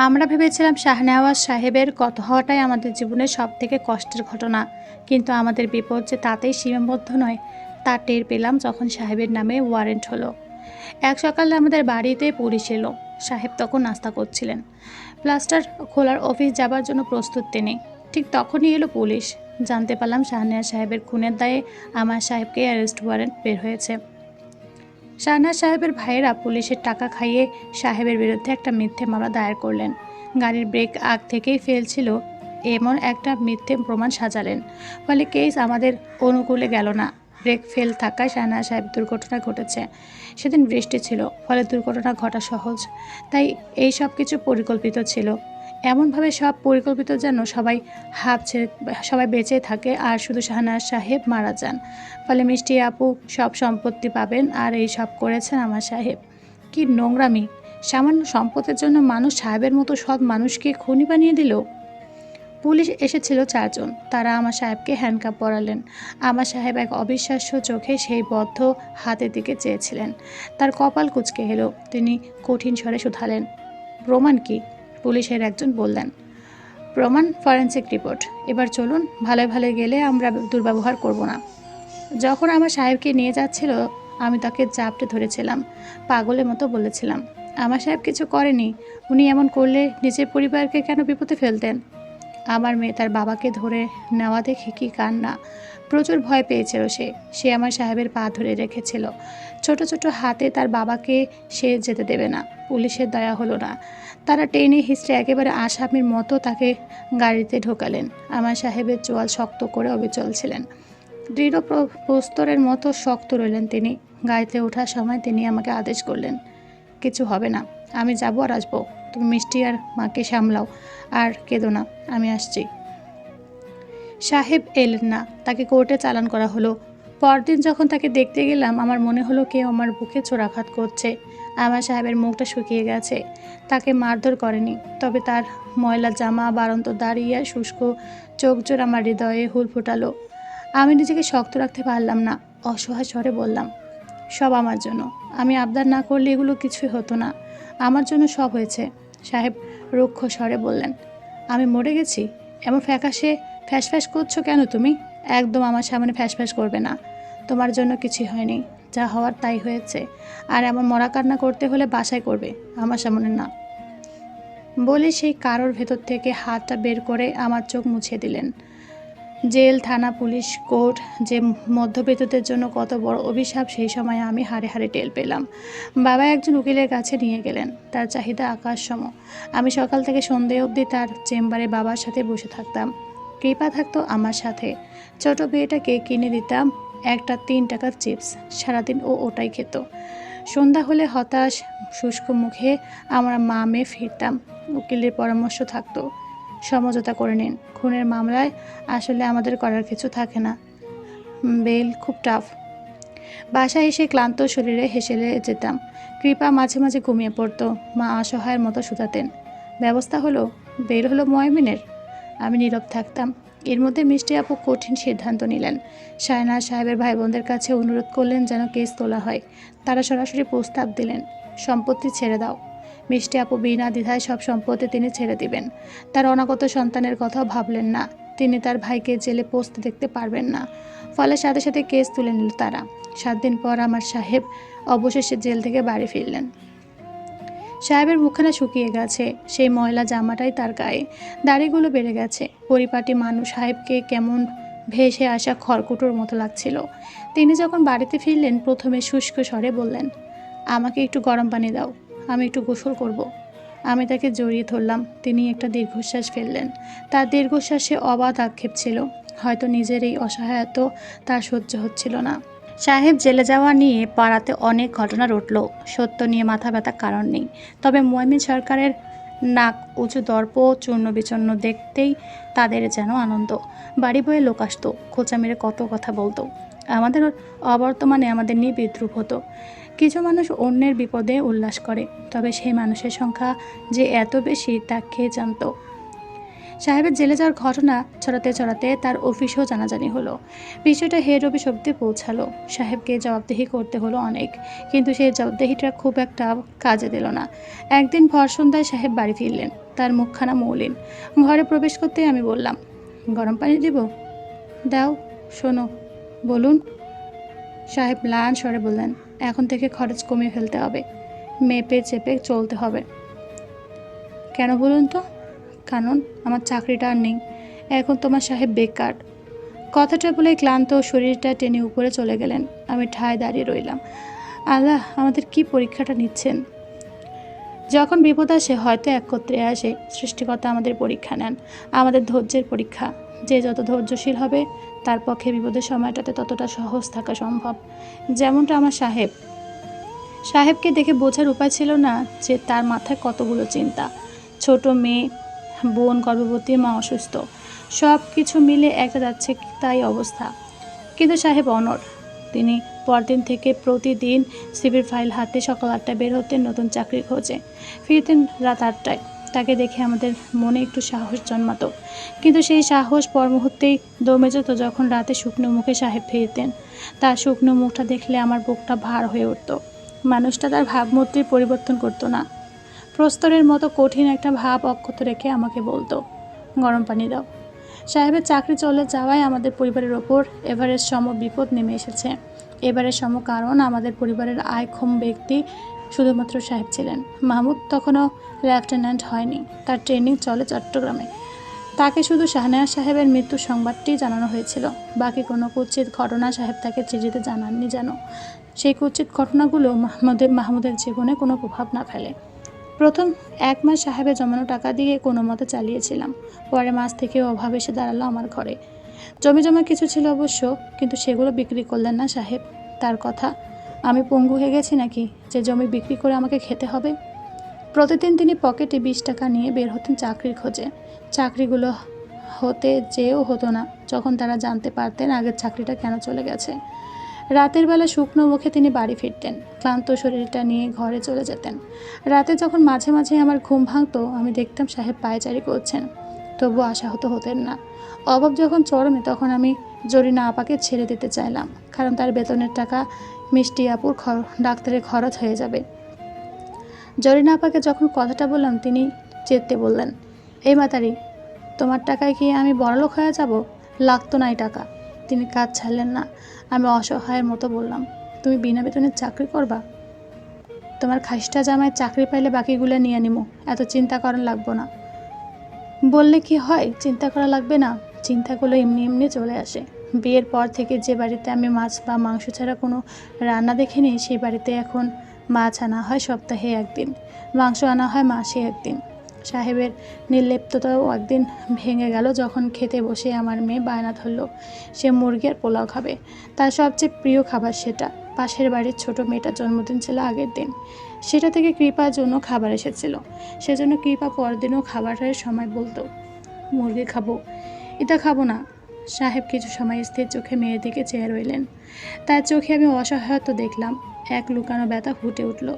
আমরা ভেবেছিলাম শাহনেওয়াজ সাহেবের কথা হওয়াটাই আমাদের জীবনের সবথেকে কষ্টের ঘটনা, কিন্তু আমাদের বিপদ যে তাতেই সীমাবদ্ধ নয় তা টের পেলাম যখন সাহেবের নামে ওয়ারেন্ট হলো। এক সকালে আমাদের বাড়িতে পুলিশ এলো। সাহেব তখন নাস্তা করছিলেন, প্লাস্টার খোলার অফিস যাবার জন্য প্রস্তুত তিনি। ঠিক তখনই এলো পুলিশ। জানতে পারলাম শাহনেওয়াজ সাহেবের খুনের দায়ে আমার সাহেবকে অ্যারেস্ট ওয়ারেন্ট বের হয়েছে। শাহনাজ সাহেবের ভাইয়েরা পুলিশের টাকা খাইয়ে সাহেবের বিরুদ্ধে একটা মিথ্যে মামলা দায়ের করলেন। গাড়ির ব্রেক আগ থেকেই ফেল ছিল এমন একটা মিথ্যে প্রমাণ সাজালেন। ফলে কেস আমাদের অনুকূলে গেল না। ব্রেক ফেল থাকায় শাহনাজ সাহেব দুর্ঘটনা ঘটেছে। সেদিন বৃষ্টি ছিল, ফলে দুর্ঘটনা ঘটা সহজ। তাই এই সব কিছু পরিকল্পিত ছিল। এমনভাবে সব পরিকল্পিত যেন সবাই বেঁচে থাকে আর শুধু শাহনাজ সাহেব মারা যান। ফলে মিষ্টি আপু সব সম্পত্তি পাবেন, আর এই সব করেছেন আমার সাহেব। কি নোংরামি! সামান্য সম্পদের জন্য মানুষ সাহেবের মতো সৎ মানুষকে খুনি বানিয়ে দিল। পুলিশ এসেছিল 4 জন। তারা আমার সাহেবকে হ্যান্ডকাপ পরালেন। আমার সাহেব এক অবিশ্বাস্য চোখে সেই বদ্ধ হাতের দিকে চেয়েছিলেন। তার কপাল কুঁচকে এলো। তিনি কঠিন স্বরে শুধালেন, প্রমাণ কি? পুলিশের একজন বললেন, প্রমাণ ফরেনসিক রিপোর্ট। এবার চলুন, ভালোই ভালোই গেলে আমরা দুর্ব্যবহার করব না। যখন আমার সাহেবকে নিয়ে যাচ্ছিল আমি তাকে জাপটে ধরেছিলাম। পাগলের মতো বলেছিলাম, আমার সাহেব কিছু করেনি। উনি এমন করলে নিজের পরিবারকে কেন বিপদে ফেলতেন? আমার মেয়ে তার বাবাকে ধরে নেওয়া দেখে কি কান্না! প্রচুর ভয় পেয়েছিল সে আমার সাহেবের পা ধরে রেখেছিল। ছোট ছোট হাতে তার বাবাকে সে যেতে দেবে না। পুলিশের দয়া হলো না। তারা টেনে হিস্ট্রে একেবারে আসামির মতো তাকে গাড়িতে ঢোকালেন। আমার সাহেবের চোয়াল শক্ত করে অবিচল ছিলেন। দৃঢ় প্রস্তরের মতো শক্ত রইলেন তিনি। গাড়িতে ওঠার সময় তিনি আমাকে আদেশ করলেন, কিছু হবে না, আমি যাবো আর আসবো। তুমি মিষ্টি আর মাকে সামলাও, আর কেঁদো না, আমি আসছি। সাহেব এলেন না। তাকে কোর্টে চালান করা হলো। পরদিন যখন তাকে দেখতে গেলাম আমার মনে হলো কেউ আমার বুকে চোরাঘাত করছে। আমার সাহেবের মুখটা শুকিয়ে গেছে। তাকে মারধর করেনি, তবে তার ময়লা জামা, বাড়ন্ত দাড়ি আর শুষ্ক চোখজোড় আমার হৃদয়ে হুল ফোটালো। আমি নিজেকে শক্ত রাখতে পারলাম না। অসহায় স্বরে বললাম, সব আমার জন্য। আমি আবদার না করলে এগুলো কিছুই হতো না। আমার জন্য সব হয়েছে। সাহেব রুক্ষ স্বরে বললেন, আমি মরে গেছি? এমন ফ্যাকাশে ফ্যাসফ্যাস করছো কেন তুমি? একদম আমার সামনে ফ্যাসফ্যাস করবে না। তোমার জন্য কিছুই হয়নি, যা হওয়ার তাই হয়েছে। আর এমন মরা কান্না করতে হলে বাসায় করবে, আমার সামনে না। বলে সেই কারোর ভেতর থেকে হাতটা বের করে আমার চোখ মুছিয়ে দিলেন। জেল, থানা, পুলিশ, কোর্ট যে মধ্যবিত্তদের জন্য কত বড় অভিশাপ সেই সময় আমি হাড়ে হাড়ে টের পেলাম। বাবা একজন উকিলের কাছে নিয়ে গেলেন। তার চাহিদা আকাশসম। আমি সকাল থেকে সন্ধে অবধি তার চেম্বারে বাবার সাথে বসে থাকতাম। কৃপা থাকতো আমার সাথে। ছোট মেয়েটাকে কিনে দিতাম একটা 3 টাকার চিপস। সারাদিন ও ওটাই খেত। সন্ধ্যা হলে হতাশ শুষ্ক মুখে আমরা মা মেয়ে ফিরতাম। উকিলের পরামর্শ থাকতো, সমঝোতা করে নিন, খুনের মামলায় আসলে আমাদের করার কিছু থাকে না, বেল খুব টাফ। বাসায় এসে ক্লান্ত শরীরে হেসেলে যেতাম। কৃপা মাঝে মাঝে ঘুমিয়ে পড়তো। মা অসহায়ের মতো শুধাতেন, ব্যবস্থা হলো? বের হলো ময়মিনের? আমি নীরব থাকতাম। এর মধ্যে মিষ্টি আপু কঠিন সিদ্ধান্ত নিলেন। শাহনাজ সাহেবের ভাই বোনদের কাছে অনুরোধ করলেন যেন কেস তোলা হয়। তারা সরাসরি প্রস্তাব দিলেন, সম্পত্তি ছেড়ে দাও। মিষ্টি আপু বিনা দ্বিধায় সব সম্পত্তি তিনি ছেড়ে দিবেন। তার অনাগত সন্তানের কথাও ভাবলেন না। তিনি তার ভাইকে জেলে পৌঁছতে দেখতে পারবেন না। ফলে সাথে সাথে কেস তুলে নিল তারা। 7 দিন পর আমার সাহেব অবশেষে জেল থেকে বাড়ি ফিরলেন। সাহেবের মুখখানা শুকিয়ে গেছে, সেই ময়লা জামাটাই তার গায়ে। দাড়িগুলো বেড়ে গেছে। পরিপাটি মানুষ সাহেবকে কেমন ভেসে আসা খড়কুটোর মতো লাগছিল। তিনি যখন বাড়িতে ফিরলেন প্রথমে শুষ্ক স্বরে বললেন, আমাকে একটু গরম পানি দাও, আমি একটু গোসল করব। আমি তাকে জড়িয়ে ধরলাম। তিনি একটা দীর্ঘশ্বাস ফেললেন। তার দীর্ঘশ্বাসে অবাধ আক্ষেপ ছিল। হয়তো নিজের এই অসহায়ত্ব তার সহ্য হচ্ছিল না। সাহেব জেলে যাওয়া নিয়ে পাড়াতে অনেক ঘটনা রটল। সত্য নিয়ে মাথা ব্যথা কারণ নেই। তবে ময়মিন সরকারের নাক উঁচু দর্প চূর্ণ বিচূর্ণ দেখতেই তাদের যেন আনন্দ। বাড়ি বয়ে লোক আসতো, খোঁচা মেরে কত কথা বলতো। আমাদের অবর্তমানে আমাদের নিয়ে বিদ্রুপ হতো। কিছু মানুষ অন্যের বিপদে উল্লাস করে, তবে সেই মানুষের সংখ্যা যে এত বেশি তা কে জানতো। সাহেবের জেলে যাওয়ার ঘটনা ছড়াতে ছড়াতে তার অফিসেও জানাজানি হলো। বিষয়টা হেড অফিস অব্দি পৌঁছালো। সাহেবকে জবাবদিহি করতে হলো অনেক, কিন্তু সেই জবাবদিহিটা খুব একটা কাজে দিল না। একদিন ভর সন্ধ্যায় সাহেব বাড়ি ফিরলেন। তার মুখখানা মৌলিন। ঘরে প্রবেশ করতেই আমি বললাম, গরম পানি দিব? দাও। শোনো, বলুন। সাহেব ম্লান স্বরে বললেন, এখন থেকে খরচ কমিয়ে ফেলতে হবে, মেপে চেপে চলতে হবে। কেন বলুন তো? কারণ আমার চাকরিটা আর নেই, এখন তোমার সাহেব বেকার। কথাটা বলে ক্লান্ত শরীরটা টেনে উপরে চলে গেলেন। আমি ঠায় দাঁড়িয়ে রইলাম। আল্লাহ আমাদের কি পরীক্ষাটা নিচ্ছেন? যখন বিপদ আসে হয়তো একত্রে আসে, সৃষ্টিকর্তা আমাদের পরীক্ষা নেন, আমাদের ধৈর্যের পরীক্ষা। যে যত ধৈর্যশীল হবে তার পক্ষে বিপদের সময়টাতে ততটা সহজ থাকা সম্ভব। যেমনটা আমার সাহেবকে দেখে বোঝার উপায় ছিল না যে তার মাথায় কতগুলো চিন্তা। ছোট মেয়ে, বোন গর্ভবতী, মা অসুস্থ, সব কিছু মিলে একটা যাচ্ছে তাই অবস্থা। কিন্তু সাহেব অনড়। তিনি পরদিন থেকে প্রতিদিন সিভির ফাইল হাতে সকাল 8টায় বের হতেন নতুন চাকরির খোঁজে, ফিরতেন রাত 8টায়। তাকে দেখে আমাদের মনে একটু সাহস জন্মাতো, কিন্তু সেই সাহস পর মুহূর্তেই দমে যেত যখন রাতে শুকনো মুখে সাহেব ফিরতেন। তার শুকনো মুখটা দেখলে আমার বুকটা ভার হয়ে উঠত। মানুষটা তার ভাবমূর্তির পরিবর্তন করতো না, প্রস্তরের মতো কঠিন একটা ভাব অক্ষত রেখে আমাকে বলতো, গরম পানি দাও। সাহেবের চাকরি চলে যাওয়ায় আমাদের পরিবারের ওপর এভারেস্ট সম বিপদ নেমে এসেছে। এবারের সম কারণ আমাদের পরিবারের আয়ক্ষম ব্যক্তি শুধুমাত্র সাহেব ছিলেন। মাহমুদ তখনও লেফটেন্যান্ট হয়নি, তার ট্রেনিং চলে চট্টগ্রামে। তাকে শুধু শাহনেওয়াজ সাহেবের মৃত্যুর সংবাদটি জানানো হয়েছিল, বাকি কোনো কুৎসিত ঘটনা সাহেব তাকে চিঠিতে জানাননি যেন সেই কুৎসিত ঘটনাগুলো মাহমুদের জীবনে কোনো প্রভাব না ফেলে। প্রথম 1 মাস সাহেবের জমানো টাকা দিয়ে কোনো মতে চালিয়েছিলাম। পরের মাস থেকে অভাব এসে দাঁড়ালো আমার ঘরে। জমি জমা কিছু ছিল অবশ্য, কিন্তু সেগুলো বিক্রি করলেন না সাহেব। তার কথা, আমি পঙ্গু হয়ে গেছি নাকি যে জমি বিক্রি করে আমাকে খেতে হবে? প্রতিদিন তিনি পকেটে 20 টাকা নিয়ে বের হতেন চাকরির খোঁজে। চাকরিগুলো হতে যেও হতো না যখন তারা জানতে পারতেন আগের চাকরিটা কেন চলে গেছে। রাতের বেলা শুকনো মুখে তিনি বাড়ি ফিরতেন, ক্লান্ত শরীরটা নিয়ে ঘরে চলে যেতেন। রাতে যখন মাঝে মাঝে আমার ঘুম ভাঙতো, আমি দেখতাম সাহেব পায়চারি করছেন, তবু আশাহত হতেন না। অভাব যখন চরমে, তখন আমি জরিনা আপাকে ছেড়ে দিতে চাইলাম, কারণ তার বেতনের টাকা মিষ্টি আপুর ডাক্তারের খরচ হয়ে যাবে। জরিনা আপাকে যখন কথাটা বললাম, তিনি চেতে বললেন, এই মাতারি, তোমার টাকায় কি আমি বড়লোক হয়ে যাব? লাগতো না এই টাকা। তিনি কাজ ছাড়লেন না। আমি অসহায়ের মতো বললাম, তুমি বিনা বেতনের চাকরি করবা? তোমার খাসটা জামায় চাকরি পাইলে বাকিগুলো নিয়ে নিমো, এত চিন্তা করা লাগবো না। বললে কি হয়, চিন্তা করা লাগবে না? চিন্তাগুলো এমনি এমনি চলে আসে। বিয়ের পর থেকে যে বাড়িতে আমি মাছ বা মাংস ছাড়া কোনো রান্না দেখিনি, সেই বাড়িতে এখন মাছ আনা হয় সপ্তাহে 1 দিন, মাংস আনা হয় মাসে 1 দিন। সাহেবের নির্লিপ্ততাও একদিন ভেঙে গেল যখন খেতে বসে আমার মেয়ে বায়না ধরল সে মুরগি আর পোলাও খাবে। তার সবচেয়ে প্রিয় খাবার সেটা। পাশের বাড়ির ছোট মেয়েটার জন্মদিন ছিল আগের দিন, সেটা থেকে কৃপার জন্য খাবার এসেছিল। সেজন্য কৃপা পরদিনও খাবারের সময় বলতো, মুরগি খাবো, এটা খাবো না। সাহেব কিছু সময় স্থির চোখে মেয়ের দিকে চেয়ে রইলেন। তার চোখে আমি অসহায়ত্ব দেখলাম, এক লুকানো ব্যথা ফুটে উঠল।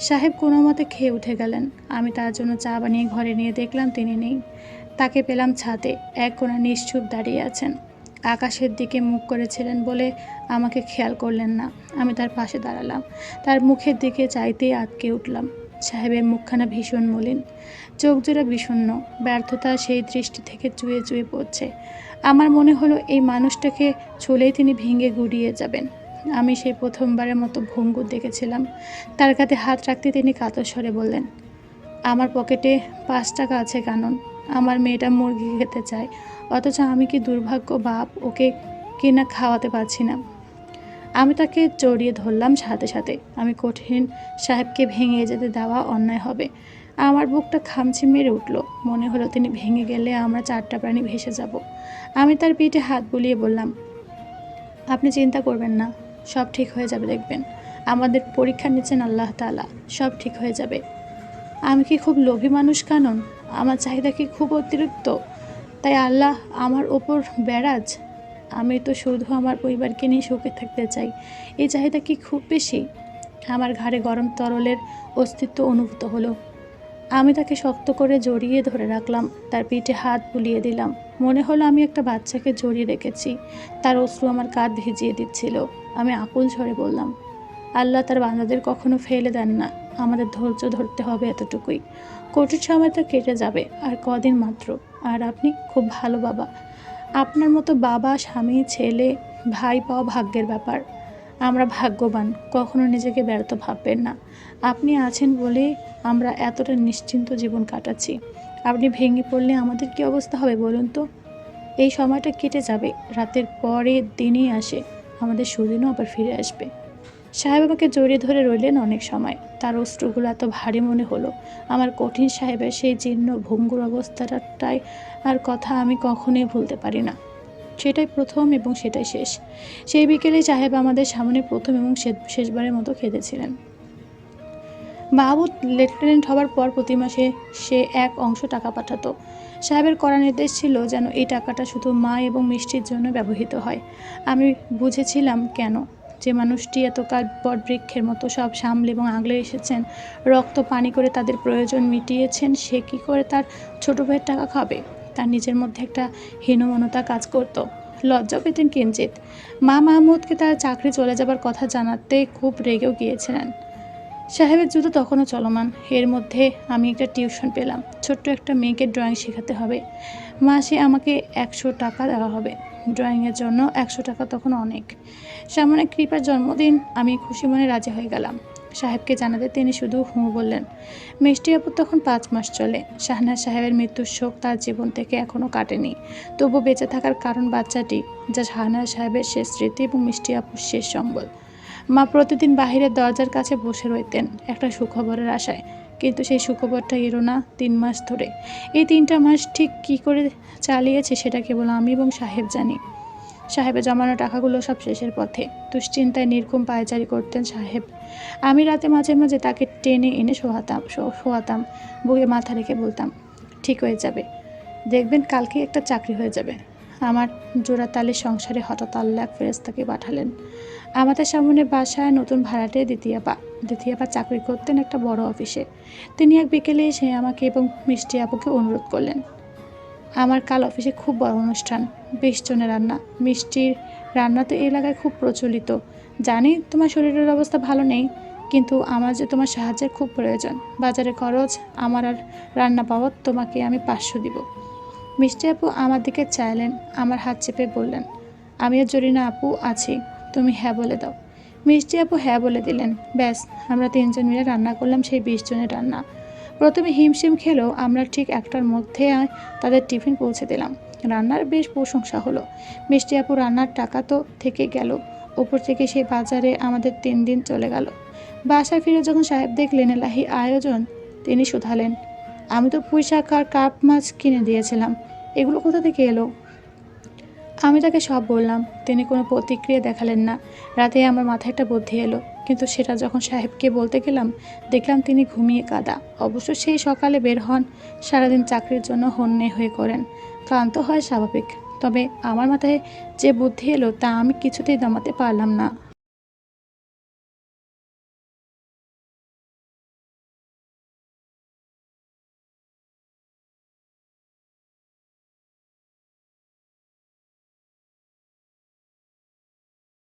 সাহেব কোনো মতে খেয়ে উঠে গেলেন। আমি তার জন্য চা বানিয়ে ঘরে নিয়ে দেখলাম তিনি নেই। তাকে পেলাম ছাদে, এক কোণে নিশ্চুপ দাঁড়িয়ে আছেন। আকাশের দিকে মুখ করেছিলেন বলে আমাকে খেয়াল করলেন না। আমি তার পাশে দাঁড়ালাম, তার মুখের দিকে চাইতেই আটকে উঠলাম। সাহেবের মুখখানা ভীষণ মলিন, চোখ জোড়া বিষণ্ণ, ব্যর্থতা সেই দৃষ্টি থেকে চুয়ে চুয়ে পড়ছে। আমার মনে হলো এই মানুষটাকে ছুলেই তিনি ভেঙে গুড়িয়ে যাবেন। আমি সেই প্রথমবারের মতো ভঙ্গুর দেখেছিলাম। তার কাঁধে হাত রাখতে তিনি কাতর স্বরে বললেন, আমার পকেটে 5 টাকা আছে কানন, আমার মেয়েটা মুরগি খেতে চায়, অথচ আমি কি দুর্ভাগ্য বাপ, ওকে কিনা খাওয়াতে পারছি না। আমি তাকে জড়িয়ে ধরলাম সাথে সাথে। আমি কঠিন সাহেবকে ভেঙে যেতে দেওয়া অন্যায় হবে। আমার বুকটা খামচি মেরে উঠল। মনে হলো তিনি ভেঙে গেলে আমরা 4টা প্রাণী ভেসে যাব। আমি তার পিঠে হাত বুলিয়ে বললাম, আপনি চিন্তা করবেন না, সব ঠিক হয়ে যাবে দেখবেন। আমাদের পরীক্ষা নিচ্ছেন আল্লাহ তাআলা, সব ঠিক হয়ে যাবে। আমি কি খুব লোভী মানুষ কানন? আমার চাহিদা কি খুব অতিরিক্ত, তাই আল্লাহ আমার ওপর বেরাজ? আমি তো শুধু আমার পরিবারকে নিয়ে সুখে থাকতে চাই, এই চাহিদা কি খুব বেশি? আমার ঘাড়ে গরম তরলের অস্তিত্ব অনুভূত হলো। আমি তাকে শক্ত করে জড়িয়ে ধরে রাখলাম, তার পিঠে হাত বুলিয়ে দিলাম। মনে হলো আমি একটা বাচ্চাকে জড়িয়ে রেখেছি, তার অশ্রু আমার কাঁধ ভিজিয়ে দিচ্ছিল। আমি আকুল স্বরে বললাম, আল্লাহ তার বান্দাদের কখনো ফেলে দেন না। আমাদের ধৈর্য ধরতে হবে, এতটুকুই। কঠিন সময় তো কেটে যাবে, আর কদিন মাত্র। আর আপনি খুব ভালো বাবা। আপনার মতো বাবা, স্বামী, ছেলে, ভাই পাওয়া ভাগ্যের ব্যাপার। আমরা ভাগ্যবান, কখনো নিজেকে ব্যর্থ ভাববেন না। আপনি আছেন বলেই আমরা এতটা নিশ্চিন্ত জীবন কাটাচ্ছি। আপনি ভেঙে পড়লে আমাদের কী অবস্থা হবে বলুন তো? এই সময়টা কেটে যাবে, রাতের পরে দিনই আসে, আমাদের সুদিনও আবার ফিরে আসবে। সাহেব আমাকে জড়িয়ে ধরে রইলেন অনেক সময়। তার অশ্রুগুলো এত ভারী মনে হলো। আমার কঠিন সাহেবের সেই জীর্ণ ভঙ্গুর অবস্থাটাই আর কথা আমি কখনোই ভুলতে পারি না। সেটাই প্রথম এবং সেটাই শেষ। সেই বিকেলেই সাহেব আমাদের সামনে প্রথম এবং শেষবারের মতো কেঁদেছিলেন। মাহবুব লেফটেন্যান্ট হবার পর প্রতি মাসে সে এক অংশ টাকা পাঠাতো। সাহেবের কড়া নির্দেশ ছিল যেন এই টাকাটা শুধু মা এবং মিষ্টির জন্য ব্যবহৃত হয়। আমি বুঝেছিলাম কেন। যে মানুষটি এতকাল বটবৃক্ষের মতো সব সামলে এবং আগলে এসেছেন, রক্ত পানি করে তাদের প্রয়োজন মিটিয়েছেন, সে কী করে তার ছোটো ভাইয়ের টাকা খাবে? তার নিজের মধ্যে একটা হীনমন্যতা কাজ করত। লজ্জা পেতেন কিঞ্চিত। মা মাহমুদকে তার চাকরি চলে যাবার কথা জানাতে খুব রেগেও গিয়েছিলেন। সাহেবের যুদ্ধ তখনও চলমান। এর মধ্যে আমি একটা টিউশন পেলাম। ছোট্ট একটা মেয়েকে ড্রয়িং শেখাতে হবে। মাসে আমাকে 100 টাকা দেওয়া হবে। ড্রয়িংয়ের জন্য 100 টাকা তখন অনেক। সামনে কৃপার জন্মদিন, আমি খুশি মনে রাজি হয়ে গেলাম। সাহেবকে জানাতে তিনি শুধু হুঁ বললেন। মিষ্টি আপুর তখন 5 মাস চলে। শাহনাজ সাহেবের মৃত্যুর শোক তার জীবন থেকে এখনও কাটেনি। তবু বেঁচে থাকার কারণ বাচ্চাটি, যা শাহনাজ সাহেবের শেষ স্মৃতি এবং মিষ্টি আপুর শেষ সম্বল। মা প্রতিদিন বাহিরের দরজার কাছে বসে রইতেন একটা সুখবরের আশায়, কিন্তু সেই সুখবরটা এলো না 3 মাস ধরে। এই 3টা মাস ঠিক কী করে চালিয়েছে সেটা কেবল আমি এবং সাহেব জানি। সাহেবের জমানো টাকাগুলো সব শেষের পথে। দুশ্চিন্তায় নির্ঘুম পায়চারি করতেন সাহেব। আমি রাতে মাঝে মাঝে তাকে টেনে এনে শোয়াতাম, বুকে মাথা রেখে বলতাম, ঠিক হয়ে যাবে, দেখবেন কালকেই একটা চাকরি হয়ে যাবে। আমার জোড়াতালির সংসারে হঠাৎ আল্লাহ এক ফেরেশতাকে পাঠালেন। আমাদের সামনে বাসায় নতুন ভাড়াটে দ্বিতীয়বার চাকরি করতেন একটা বড় অফিসে। তিনি এক বিকেলে এসে আমাকে এবং মিষ্টি আপুকে অনুরোধ করলেন, আমার কাল অফিসে খুব বড় অনুষ্ঠান, 20 জনের রান্না। মিষ্টির রান্না তো এলাকায় খুব প্রচলিত। জানি তোমার শরীরের অবস্থা ভালো নেই, কিন্তু আমার যে তোমার সাহায্যের খুব প্রয়োজন। বাজারে খরচ আমার আর রান্না বাবদ তোমাকে আমি 500 দিব। মিষ্টি আপু আমার দিকে চাইলেন, আমার হাত চেপে বললেন, আমিও জরিনা আপু আছি, তুমি হ্যাঁ বলে দাও। মিষ্টি আপু হ্যাঁ বলে দিলেন। ব্যাস, আমরা 3 জন মিলে রান্না করলাম সেই 20 জনের রান্না। প্রথমে হিমশিম খেলেও আমরা ঠিক 1টার মধ্যে তাদের টিফিন পৌঁছে দিলাম। রান্নার বেশ প্রশংসা হলো। মিষ্টি আপু রান্নার টাকা তো থেকে গেল, উপর থেকে সেই বাজারে আমাদের 3 দিন চলে গেল। বাসায় ফিরে যখন সাহেব দেখলেন এলাহি আয়োজন, তিনি শুধালেন, আমি তো পুঁই শাক আর কাপ মাছ কিনে দিয়েছিলাম, এগুলো কোথা থেকে এলো? আমি তাকে সব বললাম। তিনি কোনো প্রতিক্রিয়া দেখালেন না। রাতে আমার মাথায় একটা বুদ্ধি এলো, কিন্তু সেটা যখন সাহেবকে বলতে গেলাম, দেখলাম তিনি ঘুমিয়ে কাঁদা। অবশ্য সেই সকালে বের হন, সারাদিন চাকরির জন্য হন্যে হয়ে করেন, ক্লান্ত হয় স্বাভাবিক। তবে আমার মাথায় যে বুদ্ধি এলো তা আমি কিছুতেই দমাতে পারলাম না।